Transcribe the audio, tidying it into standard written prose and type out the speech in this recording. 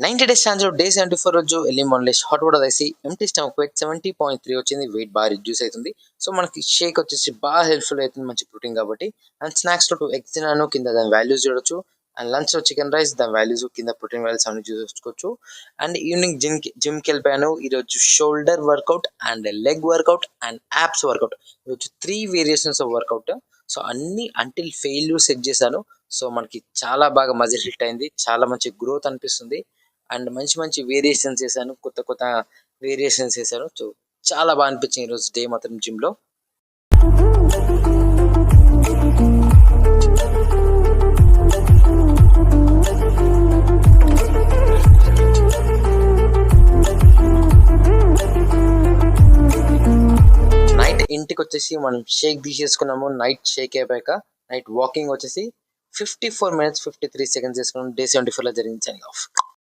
90 days ఛాలెంజ్‌లో day 74 రోజు early morning లేసి hot water తాగేసి ఎంప్టీ స్టమక్ వెయిట్ 70.3 వచ్చింది. వెయిట్ బాగా రిడ్యూస్ అయితుంది. సో, మనకి షేక్ వచ్చేసి బాగా హెల్ప్‌ఫుల్ అయితుంది. మంచి ప్రోటీన్ కాబట్టి. అండ్ స్నాక్స్‌లో 2 ఎగ్స్ తిన్నాను. కింద దాని వాల్యూస్ చూడొచ్చు. అండ్ లంచ్‌లో చికెన్ రైస్ దాని వాల్యూస్ కింద ప్రోటీన్ వాల్యూస్ అన్ని చూసుకోవచ్చు. అండ్ ఈవినింగ్ జిమ్‌కెళ్ళిపోయాను. ఈరోజు shoulder workout and leg workout and abs workout. ఈరోజు 3 వేరియేషన్స్ ఆఫ్ వర్కౌట్. సో, అన్నీ అంటిల్ ఫెయిల్యూర్ సెట్ చేశాను. సో, మనకి చాలా బాగా మజిల్ హిట్ అయింది. చాలా మంచి గ్రోత్ అనిపిస్తుంది. అండ్ మంచి మంచి వేరియేషన్స్ చేశాను. కొత్త కొత్త వేరియేషన్స్ చేశాను. సో, చాలా బాగా అనిపించింది ఈరోజు డే మాత్రం జిమ్‌లో. నైట్ ఇంటికొచ్చేసి మనం షేక్ తీసేసుకున్నాము. నైట్ షేక్ అయిపోయాక నైట్ వాకింగ్ వచ్చేసి 54 మినిట్స్ 53 సెకండ్స్ చేసుకున్నాం. డే 74లో జరిగింది. Signing off.